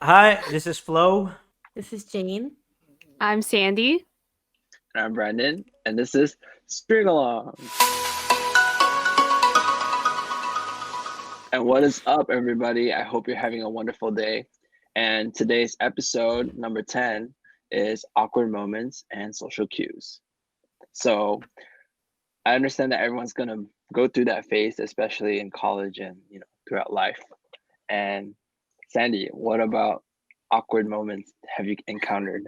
Hi, this is Flo. This is Jane. I'm Sandy. I'm Brandon, and this is String Along. And what is up, everybody? I hope you're having a wonderful day. And today's episode, number 10, is awkward moments and social cues. So I understand that everyone's going to go through that phase, especially in college and, throughout life. And Sandy, what about awkward moments have you encountered?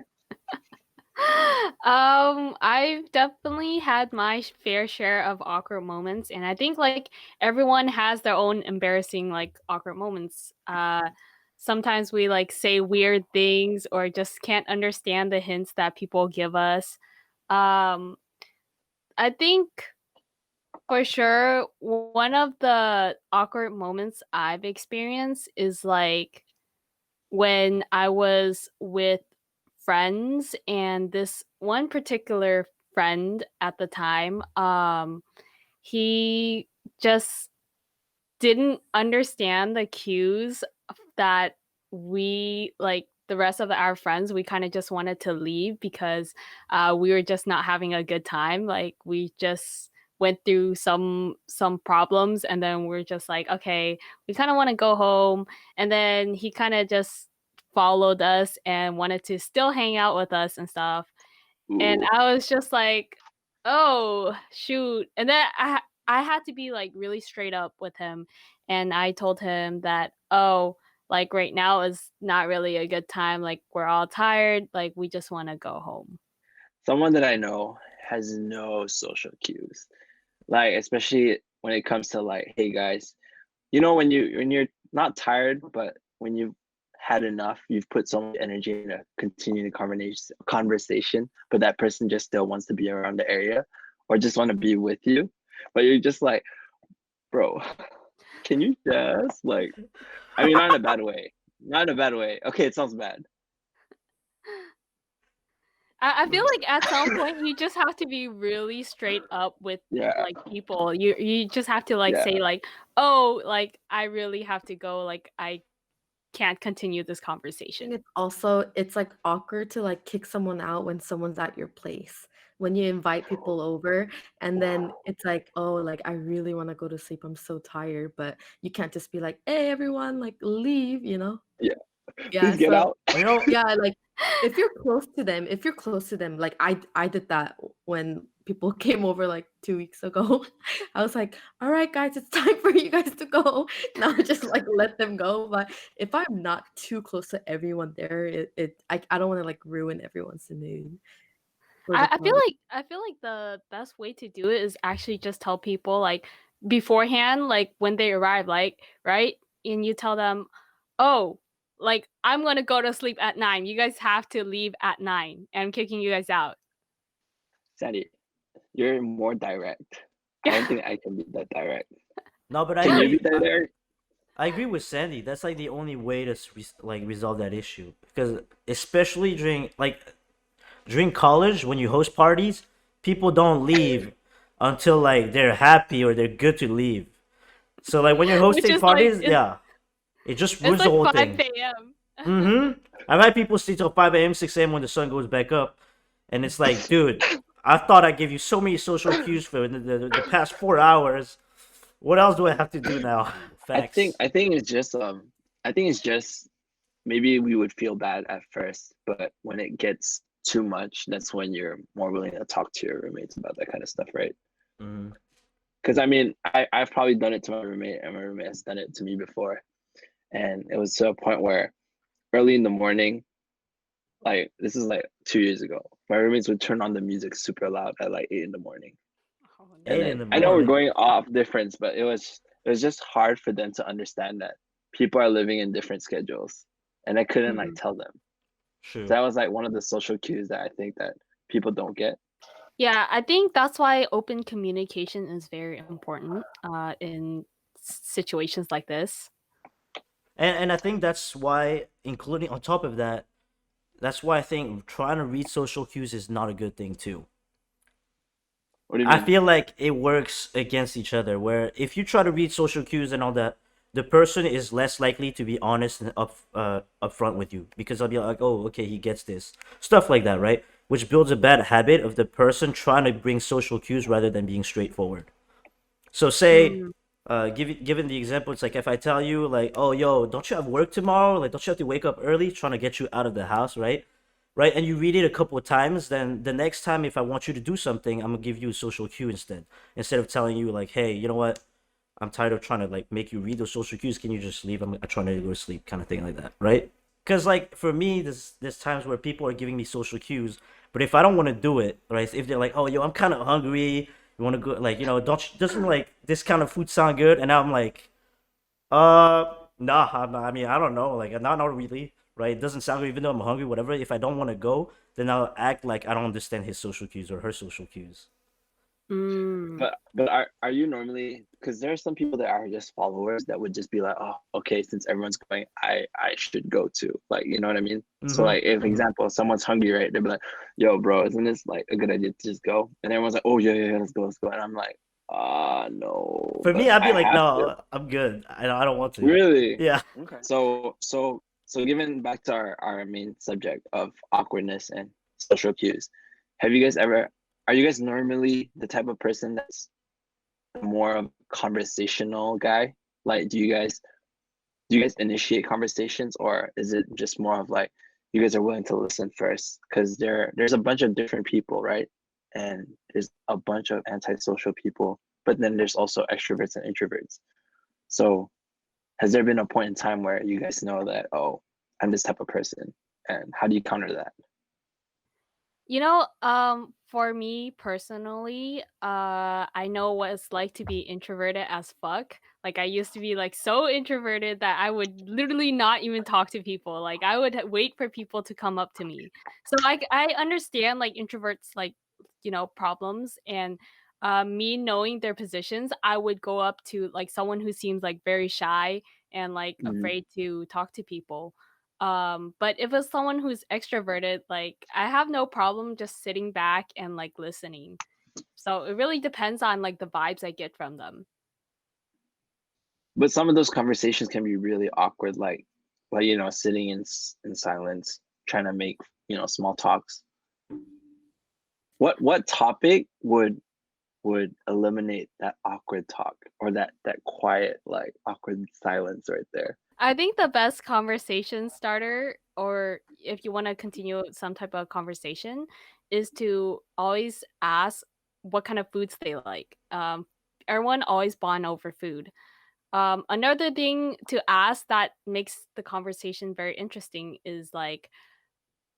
I've definitely had my fair share of awkward moments, and I think like everyone has their own embarrassing like awkward moments. Sometimes we like say weird things or just can't understand the hints that people give us. Um, I think for sure one of the awkward moments I've experienced is like when I was with friends and this one particular friend at the time, he just didn't understand the cues that we like the rest of our friends we kind of just wanted to leave because we were just not having a good time, like we just went through some problems and then we're just like, okay, we kind of want to go home, and then he kind of just followed us and wanted to still hang out with us and stuff, and Ooh, I was just like, "Oh, shoot." And then I had to be like really straight up with him, and I told him that, "Oh, like right now is not really a good time. Like we're all tired. Like we just want to go home." someone that I know has no social cues. Like especially when it comes to like, hey guys, when you're not tired, but when you've had enough, you've put so much energy into continuing the conversation, but that person just still wants to be around the area or just want to be with you. But you're just like, bro, can you just like, I mean, not in a bad way. Not in a bad way. Okay, it sounds bad. I feel like at some point you just have to be really straight up with Yeah, like people. You just have to like say yeah. like, "Oh, like I really have to go. Like I can't continue this I think conversation." it's like awkward to like kick someone out when someone's at your place. When you invite people over and then it's like, oh, like I really want to go to sleep. I'm so tired, but you can't just be like, hey everyone, like leave. Yeah. Yeah, Please get so out. yeah, like if you're close to them, like I did that when people came over like 2 weeks ago. I was like, all right, guys, it's time for you guys to go. Now just like let them go. But if I'm not too close to everyone there, I don't want to like ruin everyone's mood for the party. I feel like the best way to do it is actually just tell people like beforehand, like when they arrive, like right, and you tell them, "Oh, like I'm gonna go to sleep at 9. You guys have to leave at 9. And I'm kicking you guys out." Sandy, you're more direct. I don't think I can be that direct. No, but I Can you be agree. that direct? I agree with Sandy. That's like the only way to like resolve that issue because especially during college when you host parties, people don't leave until like they're happy or they're good to leave. So like when you're Which hosting is like parties, yeah, it just it's ruins the like whole 5 thing. a.m. I've had people stay till 5 a.m., 6 a.m. when the sun goes back up, and it's like, dude, I thought I gave you so many social cues for the past 4 hours. What else do I have to do now? I think Facts. I think it's just I think it's just maybe we would feel bad at first, but when it gets too much, that's when you're more willing to talk to your roommates about that kind of stuff, right? Mm-hmm. Because I mean, I've probably done it to my roommate, and my roommate has done it to me before, and it was to a point where early in the morning, like this is like 2 years ago, my roommates would turn on the music super loud at like 8 in the morning, Oh and Eight no. in then the I know we're morning. going off difference, but it was just hard for them to understand that people are living in different schedules, and I couldn't like Mhm. tell them. So True. that was like one of the social cues that I think that people don't get. Yeah, I think that's why open communication is very important in situations like this. And I think that's why, including on top of that, that's why I think trying to read social cues is not a good thing too. What do you I mean? feel like it works against each other. Where if you try to read social cues and all that, the person is less likely to be honest and upfront with you because I'll be like, oh, okay, he gets this stuff like that, right? Which builds a bad habit of the person trying to bring social cues rather than being straightforward. So say, Mm. given the example, it's like if I tell you like, oh, yo, don't you have work tomorrow? Like, don't you have to wake up early? Trying to get you out of the house, right? Right, and you read it a couple of times, then the next time if I want you to do something, I'm gonna give you a social cue instead of telling you like, hey, you know what? I'm tired of trying to like make you read those social cues. Can you just leave? I'm trying to go to sleep, kind of thing like that, right? Because like for me, there's times where people are giving me social cues, but if I don't want to do it, right? If they're like, oh, yo, I'm kind of hungry. You want to go like doesn't like this kind of food sound good? And I'm like, nah, I mean, I don't know, like not really, right? It doesn't sound good, even though I'm hungry, whatever. If I don't want to go, then I'll act like I don't understand his social cues or her social cues. Mm. But are you normally, because there are some people that are just followers that would just be like, oh, okay, since everyone's going, I should go too. Like, you know what I mean? So Mm-hmm. like if example someone's hungry, right? They'd be like, yo, bro, isn't this like a good idea to just go? And everyone's like, oh yeah, let's go. And I'm like, no, For but me, I'd I be like, have to. no, I'm good. I don't want to. Really? Yeah. Okay. So given back to our main subject of awkwardness and social cues, have you guys ever are you guys normally the type of person that's more of a conversational guy? Like do you guys initiate conversations, or is it just more of like you guys are willing to listen first? Because there's a bunch of different people, right? And there's a bunch of antisocial people, but then there's also extroverts and introverts. So has there been a point in time where you guys know that, oh, I'm this type of person, and how do you counter that? You know, for me personally, I know what it's like to be introverted as fuck. Like I used to be like so introverted that I would literally not even talk to people. Like I would wait for people to come up to me. So I understand like introverts like problems and me knowing their positions, I would go up to like someone who seems like very shy and like Mhm. afraid to talk to people. But if it's someone who's extroverted, like I have no problem just sitting back and like listening. So it really depends on like the vibes I get from them. But some of those conversations can be really awkward, like sitting in silence, trying to make small talks. What topic would eliminate that awkward talk or that quiet like awkward silence right there? I think the best conversation starter, or if you want to continue some type of conversation, is to always ask what kind of foods they like. Everyone always bond over food. Another thing to ask that makes the conversation very interesting is like,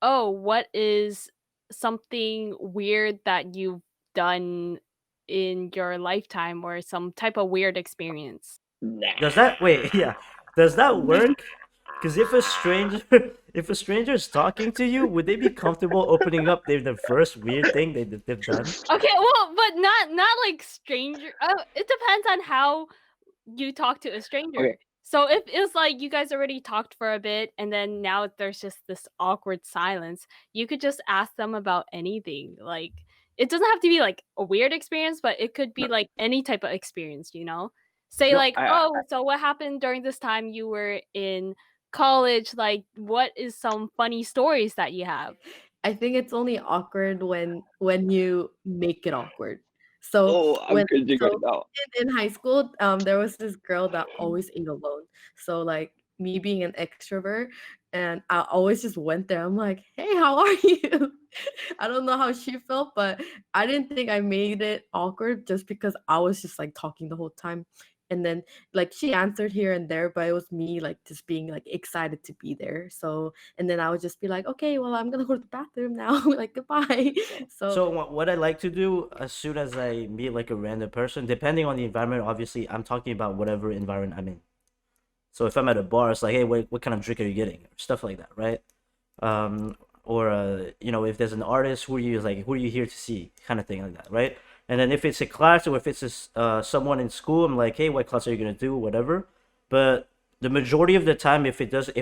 oh, what is something weird that you've done in your lifetime or some type of weird experience? Does that wait? Yeah. Does that Nah. work? Because if a stranger, if a stranger is talking to you, would they be comfortable opening up the first weird thing they've done? Okay, well, but not like stranger. It depends on how you talk to a stranger. Okay. So if it's like you guys already talked for a bit and then now there's just this awkward silence, you could just ask them about anything. Like it doesn't have to be like a weird experience, but it could be No, like any type of experience, you know? Say no, like, "Oh, so what happened during this time you were in college? Like what is some funny stories that you have?" I think it's only awkward when you make it awkward. So oh, I'm when cringing right so now. in high school, there was this girl that always ate alone. So like me being an extrovert, and I always just went there. I'm like, hey, how are you? I don't know how she felt, but I didn't think I made it awkward just because I was just like talking the whole time. And then like she answered here and there, but it was me like just being like excited to be there. So and then I would just be like, okay, well, I'm gonna go to the bathroom now. Like goodbye. So So what I like to do as soon as I meet like a random person, depending on the environment, obviously I'm talking about whatever environment I'm in. So if I'm at a bar, it's like, hey, what kind of drink are you getting? Stuff like that, right? Or if there's an artist, who are you here to see, kind of thing like that, right? And then if it's a class or if it's someone in school, I'm like, hey, what class are you gonna do, whatever. But the majority of the time, if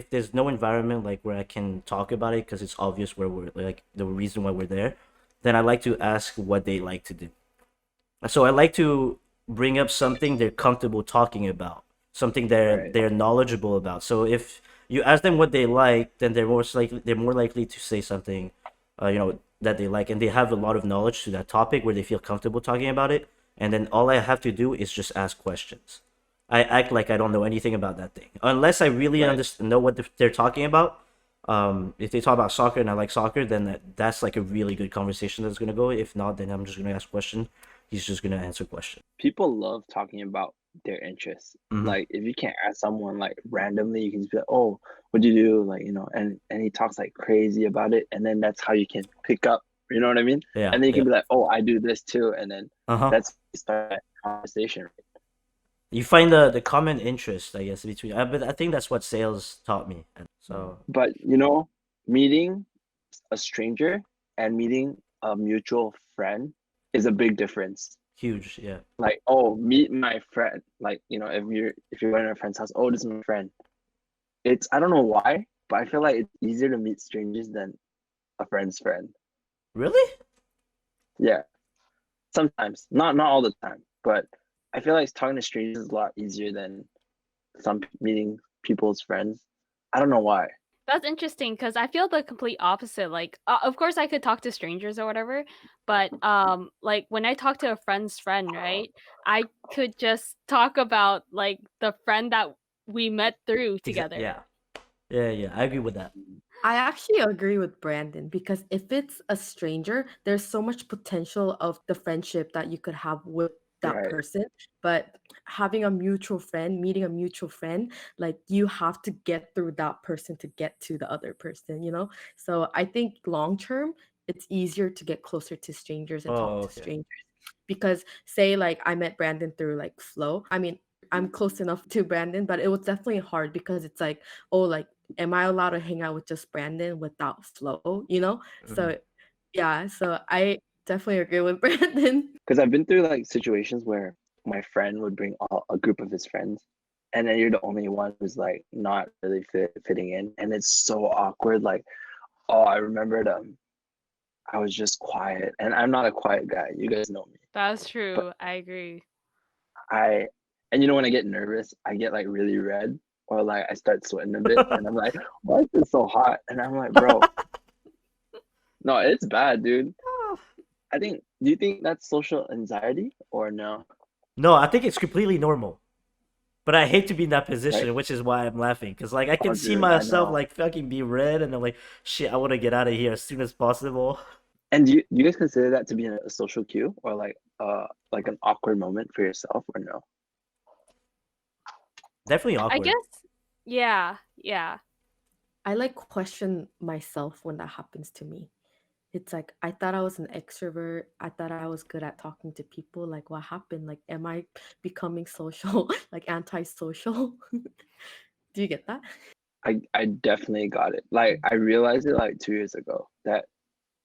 there's no environment like where I can talk about it because it's obvious where we're like the reason why we're there, then I like to ask what they like to do. So I like to bring up something they're comfortable talking about. something Right. they're knowledgeable about. So if you ask them what they like, then they're more likely to say something, that they like, and they have a lot of knowledge to that topic where they feel comfortable talking about it. And then all I have to do is just ask questions. I act like I don't know anything about that thing, unless I really Right. understand know what they're talking about. If they talk about soccer and I like soccer, then that's like a really good conversation that's gonna go. If not, then I'm just gonna ask question. He's just gonna answer question. People love talking about their interests. Mhm. Like if you can't ask someone like randomly, you can just be like, "Oh, what do you do?" Like, and he talks like crazy about it, and then that's how you can pick up. You know what I mean? Yeah, And then you yeah. can be like, "Oh, I do this too," and then Uh-huh. that's start that conversation. You find the common interest, I guess, between. But I think that's what sales taught me. So But meeting a stranger and meeting a mutual friend is a big difference. huge, yeah. Like, oh, meet my friend. Like, if you're going to a friend's house, oh, this is my friend. I don't know why, but I feel like it's easier to meet strangers than a friend's friend. Really? Yeah, sometimes, not all the time, but I feel like talking to strangers is a lot easier than meeting people's friends. I don't know why. That's interesting because I feel the complete opposite. Like, of course, I could talk to strangers or whatever, but like when I talk to a friend's friend, right? I could just talk about like the friend that we met through together. Yeah. Yeah, yeah. I agree with that. I actually agree with Brandon because if it's a stranger, there's so much potential of the friendship that you could have with that Right. person. But having a mutual friend, meeting a mutual friend, like you have to get through that person to get to the other person, you know? So I think long term, it's easier to get closer to strangers and talk Oh, to okay. strangers. Because say like I met Brandon through like Flow. I mean, I'm close enough to Brandon, but it was definitely hard because it's like, oh, like am I allowed to hang out with just Brandon without Flo, you know? Mhm. So yeah, so I definitely agree with Brandon. Because I've been through like situations where my friend would bring a group of his friends, and then you're the only one who's like not really fitting in, and it's so awkward. Like, oh, I remembered I was just quiet, and I'm not a quiet guy. You guys know me, That's but true. I agree. I and when I get nervous, I get like really red, or like I start sweating a bit, and I'm like, why is this so hot? And I'm like, bro, no, it's bad, dude. Do you think that's social anxiety or no? No, I think it's completely normal. But I hate to be in that Right? position, which is why I'm laughing. Because, like, I can Oh, see dude, I myself, know. like, fucking be red, and I'm like, shit, I want to get out of here as soon as possible. And do you guys consider that to be a social cue or like an awkward moment for yourself or no? Definitely I awkward. guess, yeah, yeah. I like question myself when that happens to me. It's like I thought I was an extrovert. I thought I was good at talking to people. Like what happened? Like am I becoming social, like antisocial? Do you get that? I definitely got it. Like I realized it like 2 years ago that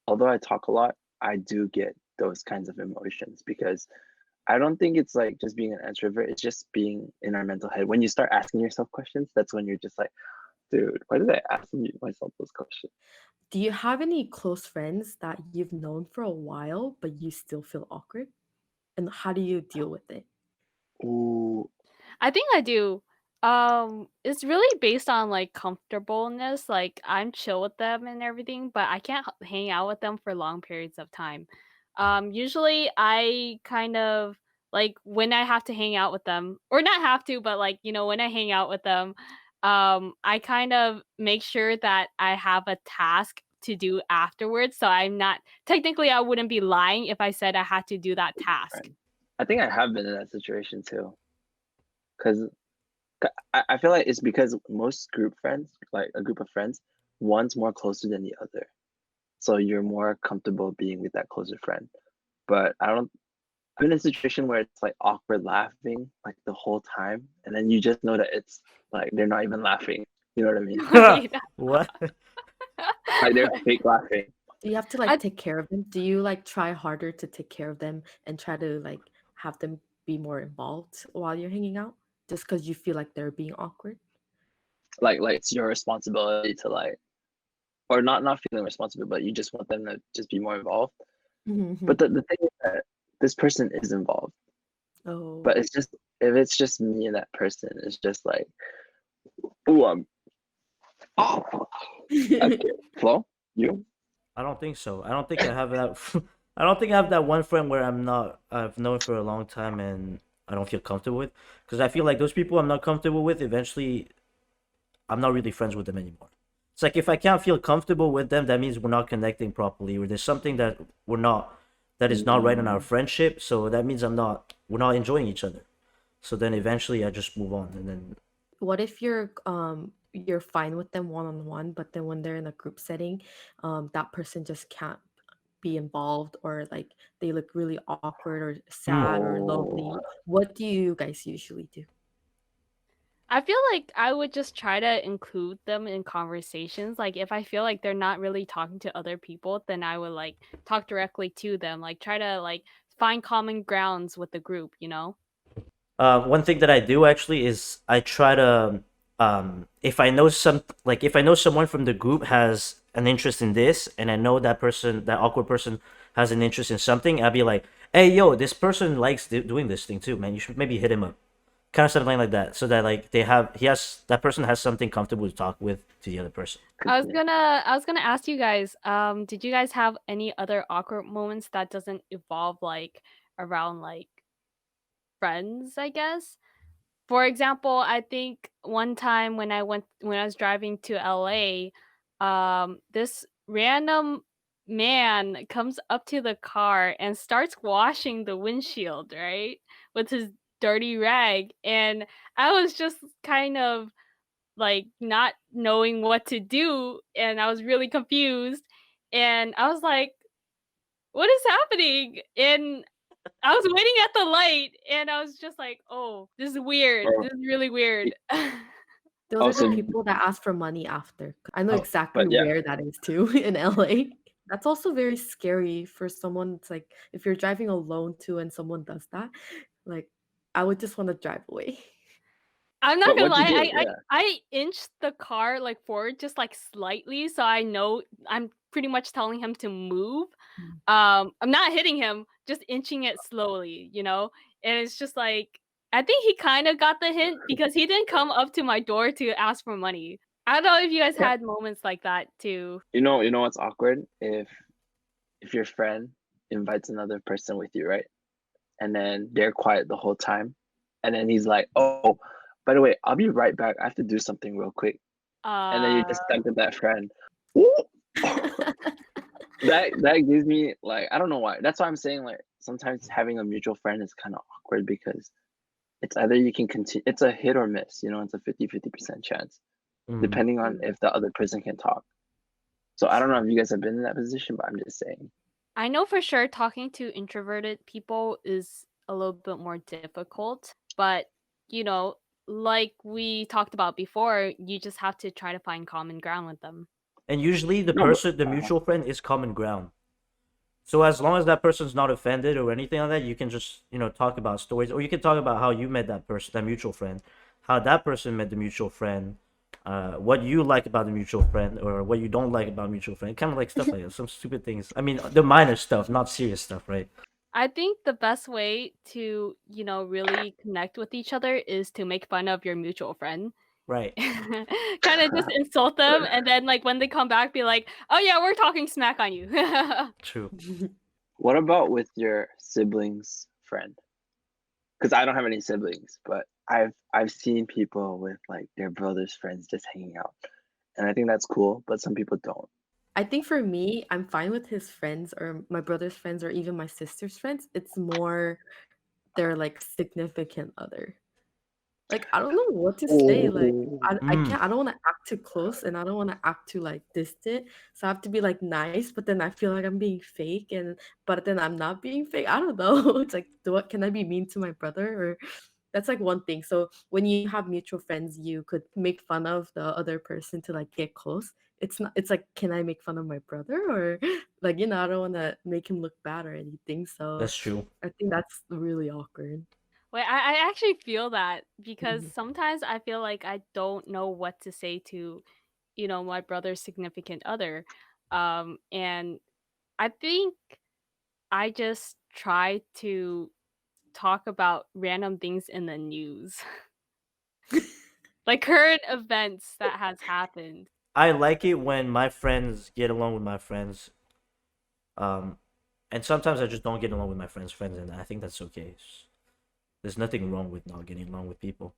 although I talk a lot, I do get those kinds of emotions because I don't think it's like just being an introvert. It's just being in our mental head. When you start asking yourself questions, that's when you're just like, dude, why did I ask myself those questions? Do you have any close friends that you've known for a while, but you still feel awkward? And how do you deal with it? Ooh, I think I do. It's really based on like comfortableness. Like I'm chill with them and everything, but I can't hang out with them for long periods of time. Usually I kind of like when I have to hang out with them, or not have to, but like when I hang out with them, I kind of make sure that I have a task to do afterwards. So I'm not technically I wouldn't be lying if I said I had to do that task. right. I think I have been in that situation too. Because I feel like it's because most group friends, like a group of friends, one's more closer than the other. So you're more comfortable being with that closer friend. But I'm in a situation where it's like awkward laughing like the whole time. And then you just know that it's like they're not even laughing. You know what I mean? Wait, What? Like they're fake laughing. Do you have to like I take care of them? Do you like try harder to take care of them and try to like have them be more involved while you're hanging out just because you feel like they're being awkward? Like it's your responsibility to like or not feeling responsible, but you just want them to just be more involved. Mm-hmm. But the thing is that this person is involved. Oh, But if it's just me and that person, it's just like, ooh, oh, okay. Flo, you? I don't think so. I don't think I have that. I don't think I have that one friend where I've known for a long time and I don't feel comfortable with. Because I feel like those people I'm not comfortable with, eventually, I'm not really friends with them anymore. It's like if I can't feel comfortable with them, that means we're not connecting properly, or there's something that is not right in our friendship. So that means we're not enjoying each other. So then eventually I just move on, and then What if you're fine with them one on one, but then when they're in a group setting, that person just can't be involved, or like they look really awkward or sad or Oh, lonely. What do you guys usually do? I feel like I would just try to include them in conversations. Like if I feel like they're not really talking to other people, then I would like talk directly to them. Like try to like find common grounds with the group, you know? one thing that I do actually is I try to if I know if I know someone from the group has an interest in this, and I know that awkward person has an interest in something, I'll be like, hey yo, this person likes doing this thing too, man. You should maybe hit him up, kind of something like that, so that like that person has something comfortable to talk with to the other person. yeah. I was gonna ask you guys, did you guys have any other awkward moments that doesn't evolve like around like friends, I guess? For example, I think one time when I was driving to LA, this random man comes up to the car and starts washing the windshield, right? With his dirty rag. And I was just kind of like not knowing what to do, and I was really confused. And I was like, what is happening? And I was waiting at the light and I was just like, "Oh, this is weird. Or, This is really weird." Those are the also, people that ask for money after. I know Oh, exactly but yeah, where that is too in LA. That's also very scary for someone. It's like if you're driving alone too and someone does that, like I would just want to drive away. I'm not but gonna what you lie, do? Yeah. I inched the car like forward just like slightly, so I know I'm pretty much telling him to move. Mm. I'm not hitting him, just inching it slowly, you know? And it's just like I think he kind of got the hint because he didn't come up to my door to ask for money. I don't know if you guys Yeah. had moments like that too. You know what's awkward? If your friend invites another person with you, right? And then they're quiet the whole time. And then he's like, oh, by the way, I'll be right back. I have to do something real quick. And then you Uh, just stuck with that friend. Ooh. That gives me like, I don't know why. That's why I'm saying like sometimes having a mutual friend is kind of awkward because it's either you can continue, it's a hit or miss, it's a 50-50% chance, mm, depending on if the other person can talk. So I don't know if you guys have been in that position, but I'm just saying. I know for sure talking to introverted people is a little bit more difficult, but you know, like we talked about before, you just have to try to find common ground with them. and usually No, but the mutual friend is common ground. So as long as that person's not offended or anything like that, you can just talk about stories, or you can talk about how you met that person, that mutual friend, how that person met the mutual friend, what you like about the mutual friend, or what you don't like about mutual friend, kind of like stuff like that, some stupid things. I mean, the minor stuff, not serious stuff, right? I think the best way to, you know, really connect with each other is to make fun of your mutual friend. Right. Kind of just insult them and then like when they come back be like, "Oh yeah, we're talking smack on you." True. what about with your siblings' friend? Because I don't have any siblings, but I've seen people with like their brother's friends just hanging out, and I think that's cool. But some people don't. I think for me, I'm fine with his friends or my brother's friends or even my sister's friends. It's more their like significant other. Like I don't know what to say. Like Oh, I Mm. can't. I don't want to act too close, and I don't want to act too like distant. So I have to be like nice, but then I feel like I'm being fake, and but then I'm not being fake. I don't know. It's like, what can I be mean to my brother? Or that's like one thing. So when you have mutual friends, you could make fun of the other person to like get close. It's not. It's like, can I make fun of my brother? Or like I don't want to make him look bad or anything. So That's true. I think that's really awkward. Wait, I actually feel that because Mhm. sometimes I feel like I don't know what to say to, you know, my brother's significant other. And I think I just try to talk about random things in the news. Like current events that has happened. I like it when my friends get along with my friends. Um, and sometimes I just don't get along with my friends, and I think that's okay. There's nothing wrong with not getting along with people.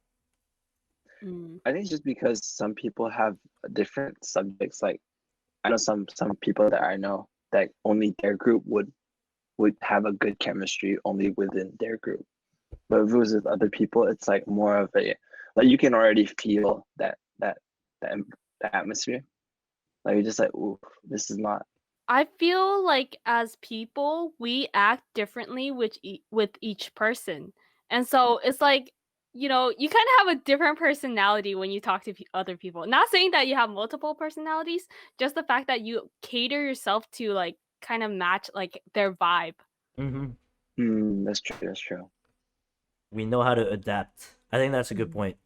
Mm. I think it's just because some people have different subjects. Like I know some people that I know that only their group would have a good chemistry only within their group. But if it was with other people, it's like more of a like you can already feel that the atmosphere. Like you're just like, ooh, this is not. I feel like as people, we act differently with each person. And so it's like, you know, you kind of have a different personality when you talk to other people. Not saying that you have multiple personalities, just the fact that you cater yourself to like kind of match like their vibe. That's true. That's true. We know how to adapt. I think that's a good Mhm. point.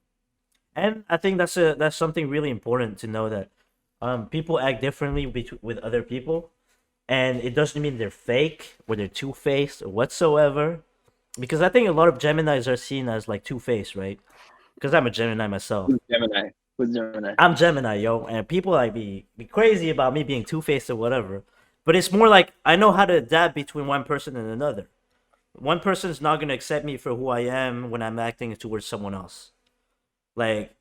And I think that's something really important to know that people act differently with other people, and it doesn't mean they're fake or they're two faced or whatsoever. Because I think a lot of Geminis are seen as like two faced, right? Because I'm a Gemini myself. Who's Gemini? Who's Gemini? I'm Gemini, yo, and people like be crazy about me being two faced or whatever. But it's more like I know how to adapt between one person and another. One person's not gonna accept me for who I am when I'm acting towards someone else. Like,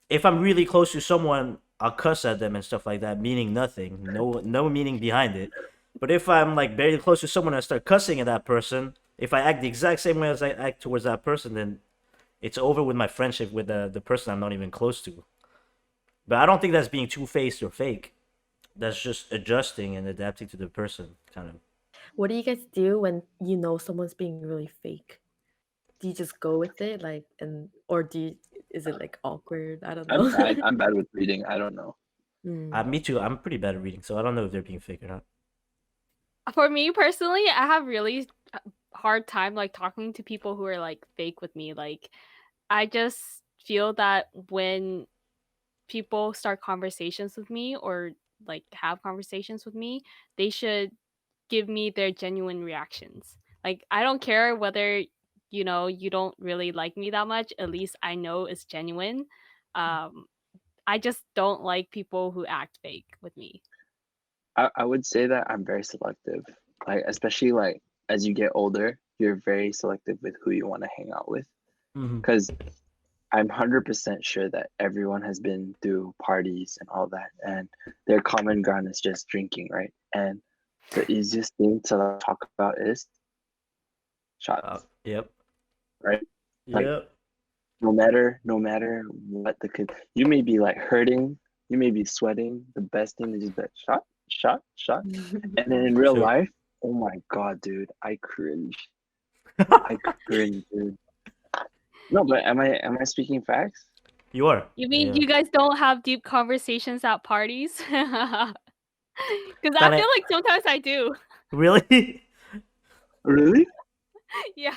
if I'm really close to someone, I'll cuss at them and stuff like that, meaning nothing, no meaning behind it. But if I'm like very close to someone and I start cussing at that person, if I act the exact same way as I act towards that person, then it's over with my friendship with the person I'm not even close to. But I don't think that's being two faced or fake. That's just adjusting and adapting to the person, kind of. What do you guys do when you know someone's being really fake? Do you just go with it, like, and or is it like awkward? I don't I'm know. bad. I'm bad with reading. I don't know. Me too. I'm pretty bad at reading, so I don't know if they're being fake or not. For me personally, I have really hard time like talking to people who are like fake with me. Like I just feel that when people start conversations with me or like have conversations with me, they should give me their genuine reactions. Like I don't care whether you know you don't really like me that much, at least I know it's genuine. Um I just don't like people who act fake with me. I would say that I'm very selective. Like especially like as you get older, you're very selective with who you want to hang out with. Because I'm 100% sure that everyone has been through parties and all that, and their common ground is just drinking, right? And the easiest thing to like, talk about is shots, Yep. right? Like Yep. no matter what you may be like hurting, you may be sweating. The best thing is just that shot. And then in real Sure. life, oh my god, dude, I cringe. I cringe, dude. No, but am I speaking facts? You are. You mean Yeah. you guys don't have deep conversations at parties? Because I Kinda, feel like sometimes I do. really? Really? Yeah.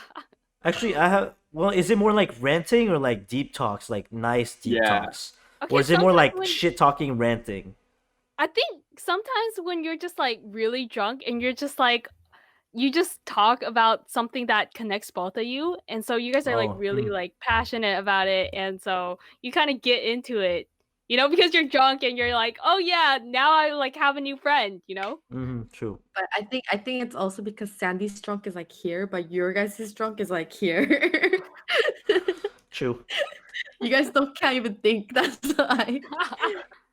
Actually, I have. Well, is it more like ranting or like deep talks, like nice deep Yeah. talks, or Okay, is it more sometimes like when shit talking ranting? I think sometimes when you're just like really drunk and you're just like you just talk about something that connects both of you, and so you guys are like Oh. really like passionate about it, and so you kind of get into it, you know, because you're drunk and you're like, oh yeah, now I like have a new friend, you know. True. But I think it's also because Sandy's drunk is like here, but your guys' drunk is like here. True. You guys can't even think. That's why.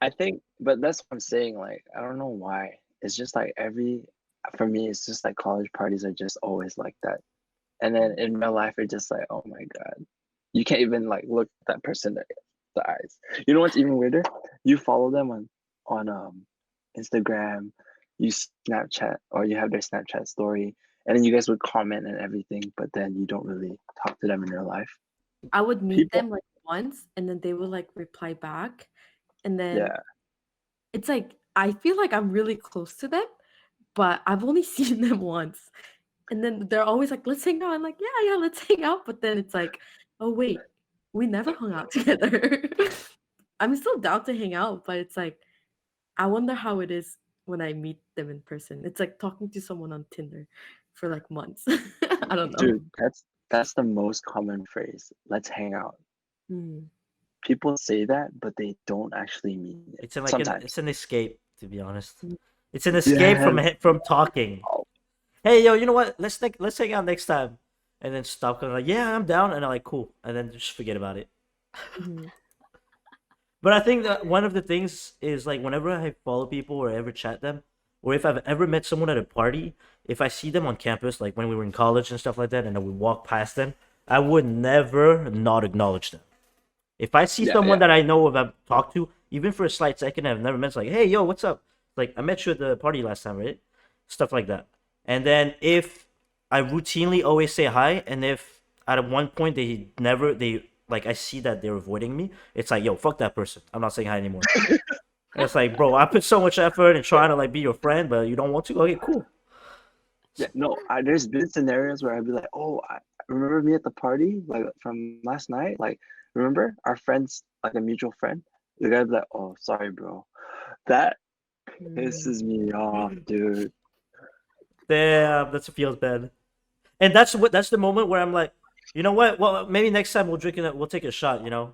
I think, but that's what I'm saying. Like, I don't know why. It's just like for me, it's just like college parties are just always like that. And then in real life, it's just like, oh my God, you can't even like look at that person in the eyes. You know what's even weirder? You follow them on Instagram, you Snapchat, or you have their Snapchat story, and then you guys would comment and everything, but then you don't really talk to them in real life. I would meet People, them like once, and then they would like reply back, and then yeah, it's like I feel like I'm really close to them, but I've only seen them once. And then they're always like, let's hang out. I'm like, yeah, yeah, let's hang out. But then it's like, oh wait, we never hung out together. I'm still down to hang out, but it's like, I wonder how it is when I meet them in person. It's like talking to someone on Tinder for like months. I don't know. dude, That's the most common phrase. Let's hang out. Mm. People say that, but they don't actually mean it. It's Sometimes. it's an escape, to be honest. Mm. It's an escape Yes. from talking. Oh, Hey, yo, you know what? Let's hang out next time, and then stop. Going like, yeah, I'm down, and I'm like, cool, and then just forget about it. Mhm. But I think that one of the things is like whenever I follow people or ever chat them, or if I've ever met someone at a party, if I see them on campus, like when we were in college and stuff like that, and I would walk past them, I would never not acknowledge them. If I see yeah, someone yeah. that I know of, I've talked to, even for a slight second, I've never met, it's like, hey, yo, what's up? Like, I met you at the party last time, right? Stuff like that. And then if I routinely always say hi, and if at one point they like I see that they're avoiding me, it's like, yo, fuck that person. I'm not saying hi anymore. And it's like, bro, I put so much effort in trying to like be your friend, but you don't want to. Okay, cool. Yeah, no, there's been scenarios where I'd be like, "Oh, remember me at the party, like from last night? Like, remember our friends, like a mutual friend?" The guy'd be like, "Oh, sorry, bro." That pisses me off, dude. Damn, that feels bad. And that's the moment where I'm like, you know what? Well, maybe next time we'll take a shot. You know,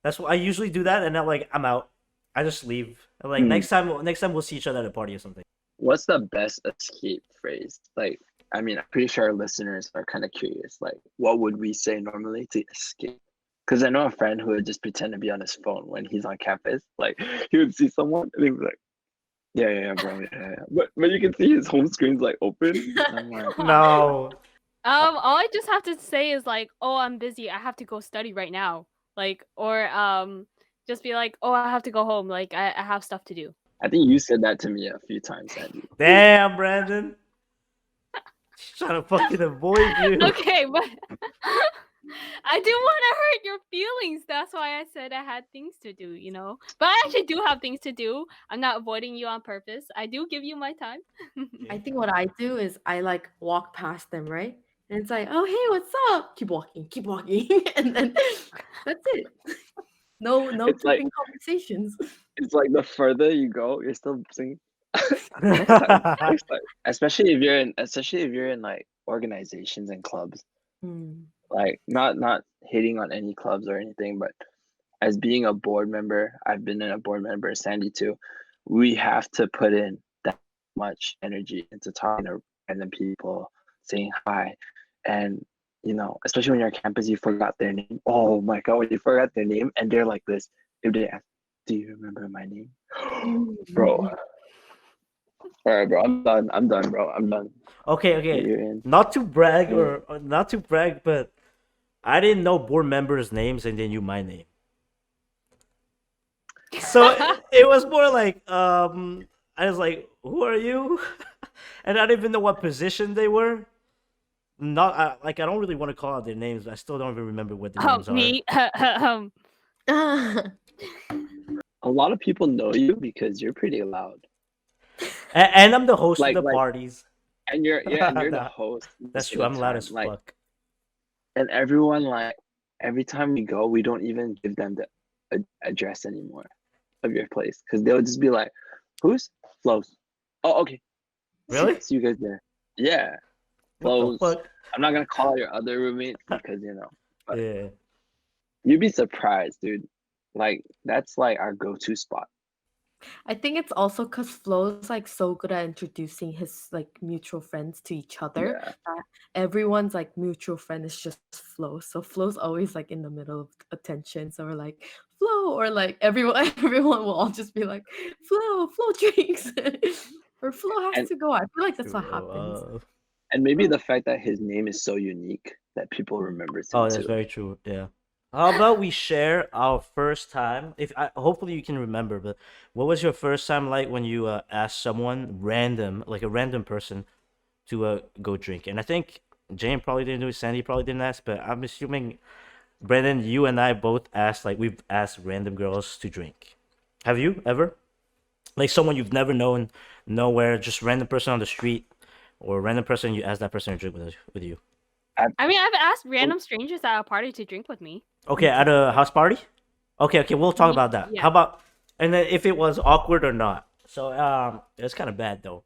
that's what I usually do that, and I'm out. I just leave. Like Hmm. next time we'll see each other at a party or something. What's the best escape phrase? Like, I mean, I'm pretty sure our listeners are kind of curious. Like, what would we say normally to escape? Because I know a friend who would just pretend to be on his phone when he's on campus. Like, he would see someone and he'd be like, yeah, bro, yeah. But you can see his home screen's like open. And I'm like, No. All I just have to say is like, oh, I'm busy. I have to go study right now. Like, or just be like, oh, I have to go home. Like, I have stuff to do. I think you said that to me a few times, Andy. Damn, Brandon. She's trying to fucking avoid you. Okay, but I do want to hurt your feelings. That's why I said I had things to do, you know? But I actually do have things to do. I'm not avoiding you on purpose. I do give you my time. I think what I do is I like walk past them, right? And it's like, oh hey, what's up? Keep walking, and then that's it. No It's like keeping conversations. it's like the further you go, you're still singing. Next time, next time. Especially if you're in like organizations and clubs. Mm. Like not hating on any clubs or anything, but as being a board member, I've been in a board member, Sandy too. We have to put in that much energy into talking to random people, saying hi, and especially when you're on campus, you forgot their name. Oh my god, when you forgot their name and they're like this, if they ask, "Do you remember my name?" Bro, all right, bro, I'm done, bro. I'm done. Okay. You're in. Not to brag or not to brag, but I didn't know board members' names and they knew my name. So it was more like I was like, who are you? And I didn't even know what position they were. I don't really want to call out their names, but I still don't even remember what their names are. Me. A lot of people know you because you're pretty loud. And I'm the host Like of the parties. And you're the Nah, host. That's most true. of the I'm loud time. as Like, fuck. and everyone every time we go, we don't even give them the address anymore of your place because they'll just be like, "Who's Flo's? Oh, okay. Really? See you guys there." Yeah, What the Flo's. fuck? I'm not gonna call out your other roommates because but Yeah. you'd be surprised, dude. Like that's like our go-to spot. I think it's also because Flo's like so good at introducing his like mutual friends to each other Yeah. that everyone's like mutual friend is just Flo. So Flo's always like in the middle of attention. So we're like Flo, or like everyone will all just be like Flo drinks, or Flo has And to go. I feel like that's what True. happens. and maybe the fact that his name is so unique that people remember him Oh, that's too. very true. Yeah. How about we share our first time? Hopefully you can remember, but what was your first time like when you asked someone random, like a random person, to go drink? And I think Jane probably didn't do it. Sandy probably didn't ask, but I'm assuming Brendan, you and I both asked, like we've asked random girls to drink. Have you ever? Like someone you've never known, nowhere, just random person on the street, or random person you ask that person to drink with you. I mean, I've asked random strangers at a party to drink with me. Okay, at a house party. Okay, we'll talk about that. Yeah. How about and then if it was awkward or not? So it's kind of bad though.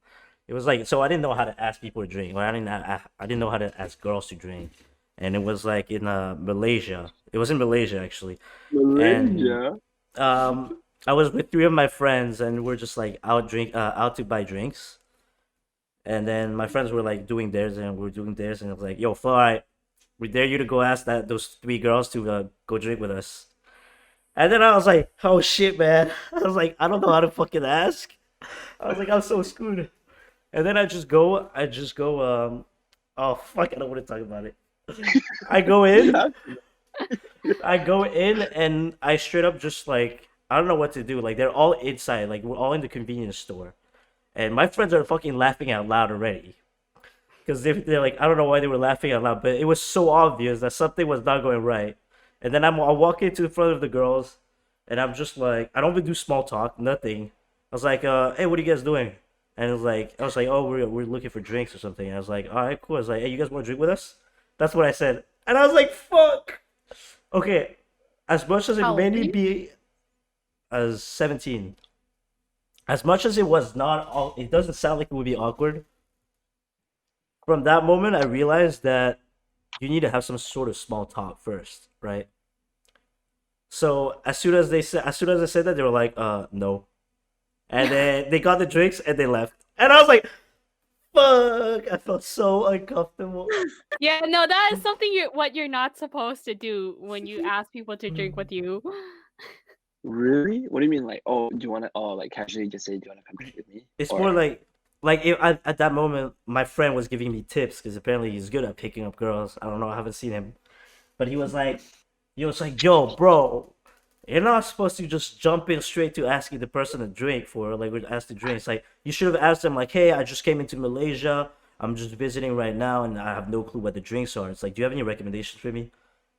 It was like so I didn't know how to ask people to drink, or I didn't know how to ask girls to drink. and it was like in Malaysia. It was in Malaysia actually, and Malaysia. um, I was with three of my friends, and we're just like out to buy drinks. And then my friends were like doing theirs, and we are doing theirs, and I was like, "Yo, Flo, we dare you to go ask those three girls to go drink with us." And then I was like, "Oh shit, man!" I was like, "I don't know how to fucking ask." I was like, "I'm so screwed." And then I just go. Oh fuck, I don't want to talk about it. I go You in, have I go in, and I straight up just like I don't know what to do. Like they're all inside, like we're all in the convenience store, and my friends are fucking laughing out loud already. Because they're like, I don't know why they were laughing out loud, but it was so obvious that something was not going right. And then I walk into front of the girls, and I'm just like, I don't even do small talk, nothing. I was like, hey, what are you guys doing? And it was like, I was like, oh, we're looking for drinks or something. And I was like, all right, cool. I was like, hey, you guys want to drink with us? That's what I said. And I was like, fuck. Okay, as much as it How old made are me you? be as 17, as much as it was not all, it doesn't sound like it would be awkward. From that moment, I realized that you need to have some sort of small talk first, right? So as soon as I said that, they were like, no. And then they got the drinks and they left. And I was like, fuck, I felt so uncomfortable. Yeah, no, that is something what you're not supposed to do when you ask people to drink with you. really? What do you mean? Like, oh, do you want to? Oh, like casually just say, do you want to come drink with me? It's more Or like at that moment, my friend was giving me tips because apparently he's good at picking up girls. I don't know, I haven't seen him, but he was like, yo, bro, you're not supposed to just jump in straight to asking the person to drink for like would ask to drink. It's like you should have asked them like, hey, I just came into Malaysia. I'm just visiting right now and I have no clue what the drinks are. It's like, do you have any recommendations for me?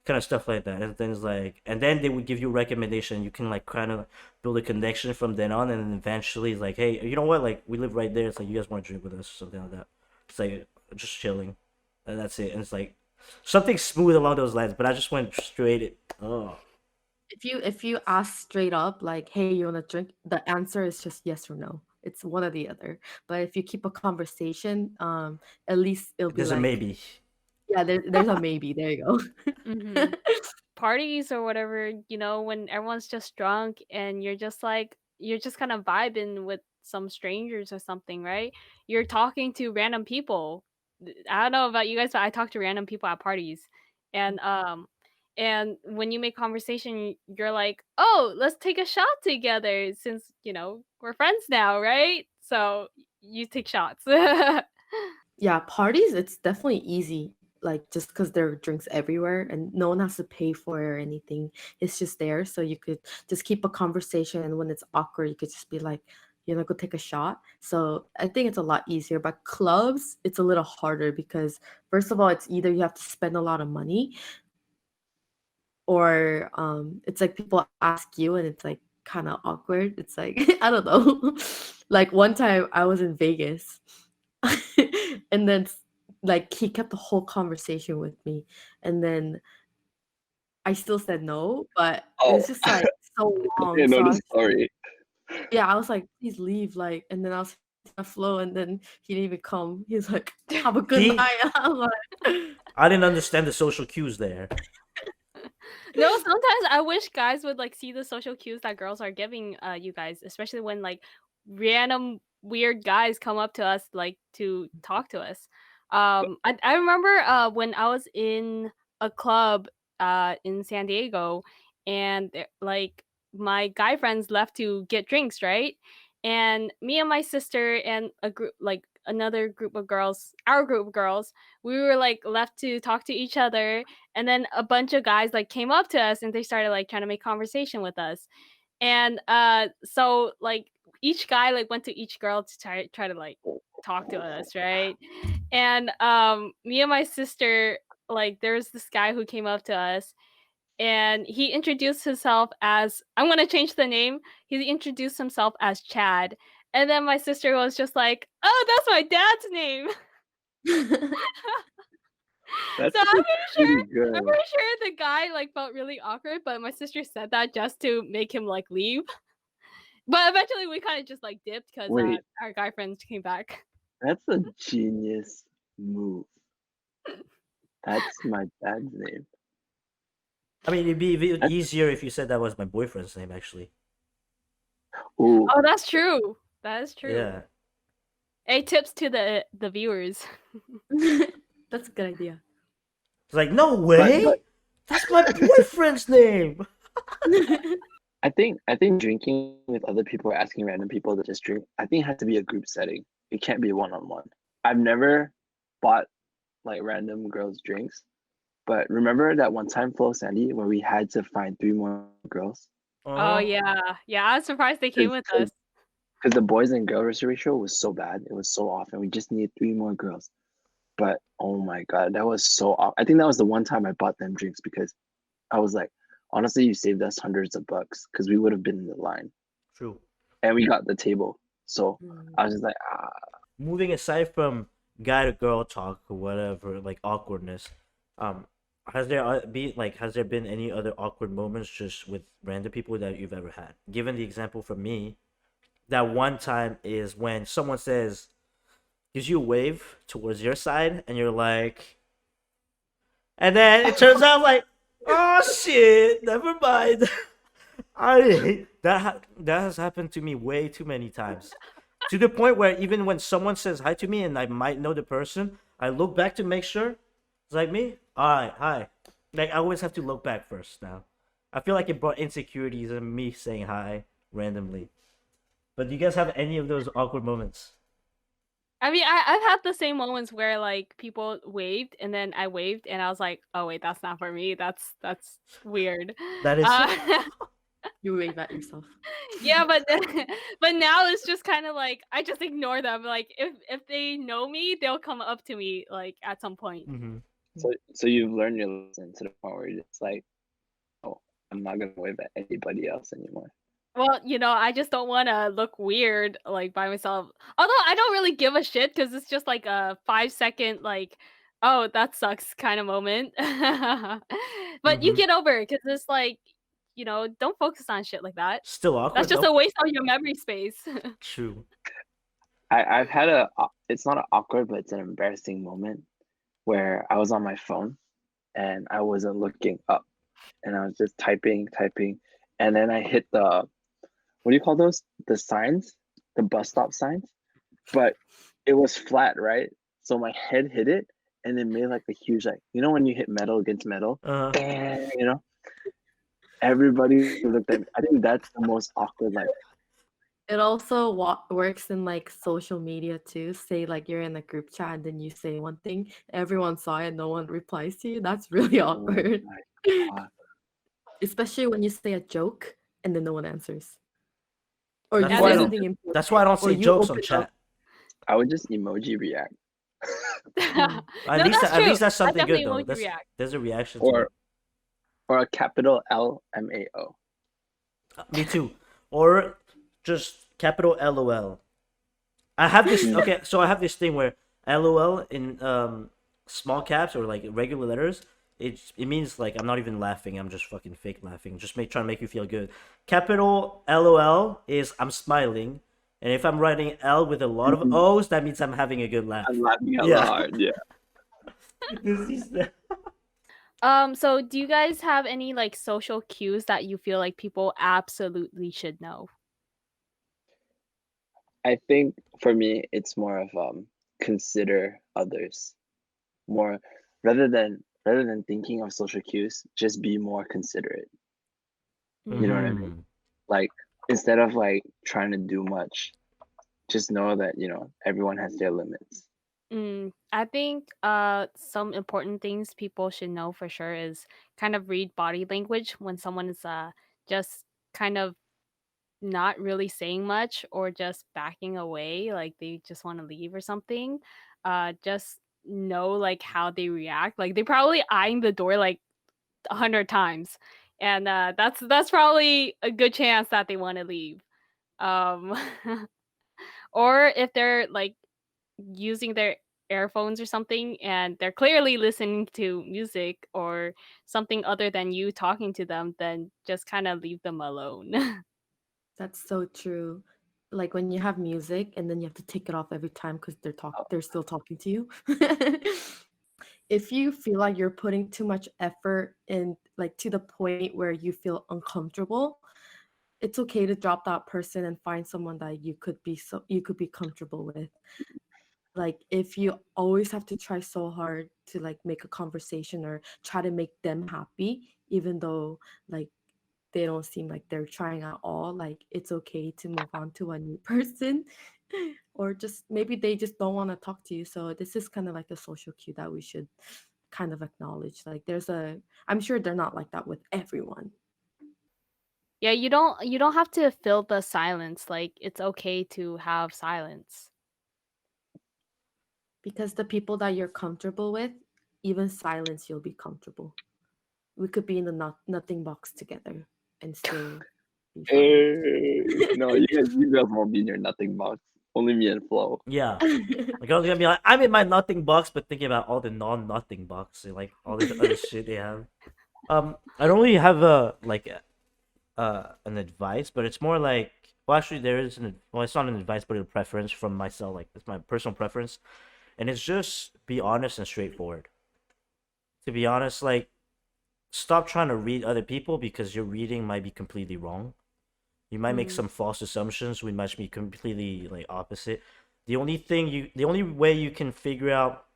Kind of stuff like that. And then it's like, and then they would give you a recommendation. You can like kind of build a connection from then on, and then eventually it's like, hey, you know what? Like we live right there. It's like you guys want to drink with us or something like that. It's like just chilling, and that's it. And it's like something smooth along those lines. But I just went straight. Oh, If you ask straight up like, "Hey, you wanna drink?" The answer is just yes or no. It's one or the other. But if you keep a conversation, at least it'll be there's a like, maybe. yeah, there's a maybe. There you go. Hmm. Parties or whatever, when everyone's just drunk and you're just kind of vibing with some strangers or something, right? You're talking to random people. I don't know about you guys, but I talk to random people at parties. And when you make conversation, you're like, "Oh, let's take a shot together since, we're friends now, right?" So you take shots. Yeah, parties, it's definitely easy, like, just because there are drinks everywhere and no one has to pay for it or anything. It's just there, so you could just keep a conversation, and when it's awkward, you could just be like, "Go take a shot." So, I think it's a lot easier, but clubs, it's a little harder because, first of all, it's either you have to spend a lot of money or, it's like people ask you and it's, like, kinda awkward. It's like, I don't know. Like, one time I was in Vegas, and then like, he kept the whole conversation with me, and then I still said no, but it oh, was just, like, so I long, didn't know so this story. I was like, "Please leave," like, and then I was on flow, and then he didn't even come. He was like, "Have a good See, night." I'm like I didn't understand the social cues there. No, sometimes I wish guys would like see the social cues that girls are giving you guys, especially when like random weird guys come up to us like to talk to us. I remember when I was in a club in San Diego and like my guy friends left to get drinks, right? And me and my sister and a group like another group of girls, our group of girls, we were like left to talk to each other, and then a bunch of guys like came up to us and they started like trying to make conversation with us. And so like each guy like went to each girl to try to like talk to us, right? And me and my sister, like there was this guy who came up to us and he introduced himself as, I'm going to change the name. He introduced himself as Chad. And then my sister was just like, "Oh, that's my dad's name." That's So I'm pretty good. pretty sure the guy like felt really awkward, but my sister said that just to make him like leave. But eventually we kind of just like dipped because Wait, our guy friends came back. that's a genius move. That's my dad's name. I mean, it'd be That's, easier if you said that was my boyfriend's name, actually. ooh, Oh, that's true. That is true. Yeah. Hey, tips to the viewers. That's a good idea. It's like, no but way! That's my boyfriend's name! I think drinking with other people or asking random people to just drink, I think it has to be a group setting. It can't be one-on-one. I've never bought like random girls drinks, but remember that one time, Flo Sandy, where we had to find 3 more girls Oh Uh-huh. yeah. I was surprised they came with us. because the boys and girls ratio was so bad. It was so off, and we just needed 3 more girls. But oh my god, that was so off. I think that was the one time I bought them drinks because I was like, honestly, you saved us hundreds of bucks because we would have been in the line True. and we got the table. So Mm. I was just like, Moving aside from guy to girl talk or whatever, like awkwardness, um, has there been any other awkward moments just with random people that you've ever had? Given the example from me, that one time is when someone gives you a wave towards your side, and you're like, and then it turns out like, oh shit, never mind. That has happened to me way too many times. To the point where even when someone says hi to me and I might know the person, I look back to make sure it's like me. Alright, hi. Like I always have to look back first now. I feel like it brought insecurities in me saying hi randomly. But do you guys have any of those awkward moments? I mean, I've had the same moments where like people waved and then I waved and I was like, oh wait, that's not for me. That's weird. That is Uh, You wave at yourself. yeah, but but now it's just kind of like I just ignore them. Like if they know me, they'll come up to me like at some point. mm-hmm. so you've learned your lesson to the point where you're just like, oh, I'm not gonna wave at anybody else anymore. Well, I just don't want to look weird like by myself. Although I don't really give a shit because it's just like a 5 second like, oh that sucks kind of moment. But you Mm-hmm. get over it because it's like, don't focus on shit like that. Still That's awkward just though. a waste of your memory space. True. I've had it's not an awkward, but it's an embarrassing moment where I was on my phone and I wasn't looking up and I was just typing, and then I hit the, what do you call those? The signs, the bus stop signs, but it was flat, right? So my head hit it and it made like a huge, like, when you hit metal against metal, bang, everybody looked at me. I think that's the most awkward, like, It also works in like social media too. Say like you're in a group chat and then you say one thing, everyone saw it, no one replies to you. That's really oh awkward. my god. Especially when you say a joke and then no one answers. Or That's you Yeah, why I say there's don't. something important. That's why I don't Or say you jokes on open up. chat. I would just emoji react. Mm. no, that's At true. least that's I something good definitely though. emoji react. There's a reaction to or it. or a capital LMAO. Me too. Or just capital LOL. I have this. Mm. Okay, so I have this thing where LOL in small caps or like regular letters. It means like I'm not even laughing. I'm just fucking fake laughing. Just trying to make you feel good. Capital LOL is I'm smiling, and if I'm writing L with a lot of O's, that means I'm having a good laugh. I'm laughing hella Yeah. hard. Yeah. This is the- So do you guys have any like social cues that you feel like people absolutely should know? I think for me, it's more of consider others more rather than thinking of social cues. Just be more considerate. You know what I mean? Mhm. Like instead of like trying to do much, just know that everyone has their limits. I think some important things people should know for sure is kind of read body language when someone is just kind of not really saying much or just backing away, like they just want to leave or something. Just know like how they react. Like they probably eyeing the door like 100 times, and that's probably a good chance that they want to leave. Um, or if they're like using their earphones or something and they're clearly listening to music or something other than you talking to them, then just kind of leave them alone. That's so true. Like when you have music and then you have to take it off every time because they're still talking to you. if you feel like you're putting too much effort in, like to the point where you feel uncomfortable, it's okay to drop that person and find someone that you could be comfortable with. Like if you always have to try so hard to like make a conversation or try to make them happy, even though like they don't seem like they're trying at all, like it's okay to move on to a new person. Or just maybe they just don't want to talk to you. So this is kind of like a social cue that we should kind of acknowledge. Like I'm sure they're not like that with everyone. Yeah, you don't have to fill the silence. Like it's okay to have silence. Because the people that you're comfortable with, even silence, you'll be comfortable. We could be in the nothing box together and still be fine. No, you guys won't be in your nothing box. Only me and Flo. Yeah. Like I was gonna be like, I'm in my nothing box, but thinking about all the non-nothing box and like all this other shit they have. I don't really have an advice, but it's more like, well, actually there is well, it's not an advice, but a preference from myself. Like it's my personal preference, and it's just be honest and straightforward. To be honest, like stop trying to read other people because your reading might be completely wrong. You might make Mm, some false assumptions. We might be completely like opposite. The only way you can figure out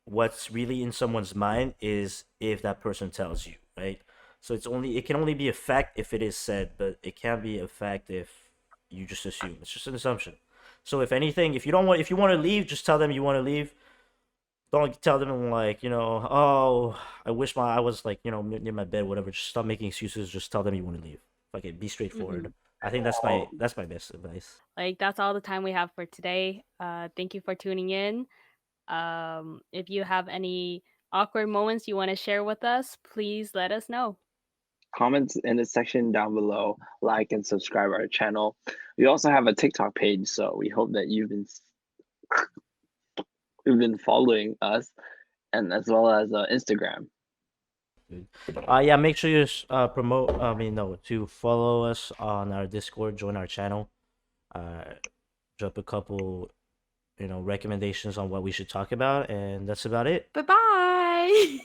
what's really in someone's mind is if that person tells you, right? So it can only be a fact if it is said, but it can't be a fact if you just assume. It's just an assumption. So if anything, if you want to leave, just tell them you want to leave. Don't tell them like, oh, I was like, near my bed, whatever. Just stop making excuses. Just tell them you want to leave. Okay, be straightforward. mhm. I think Oh, that's my best advice. Like that's all the time we have for today. Thank you for tuning in. If you have any awkward moments you want to share with us, please let us know. comments in the section down below. Like and subscribe our channel. We also have a TikTok page, so we hope that you've been following us, and as well as Instagram. Dude. Yeah, make sure you promote. I mean, no, to follow us on our Discord, join our channel. Uh, drop a couple, recommendations on what we should talk about, and that's about it. Bye bye.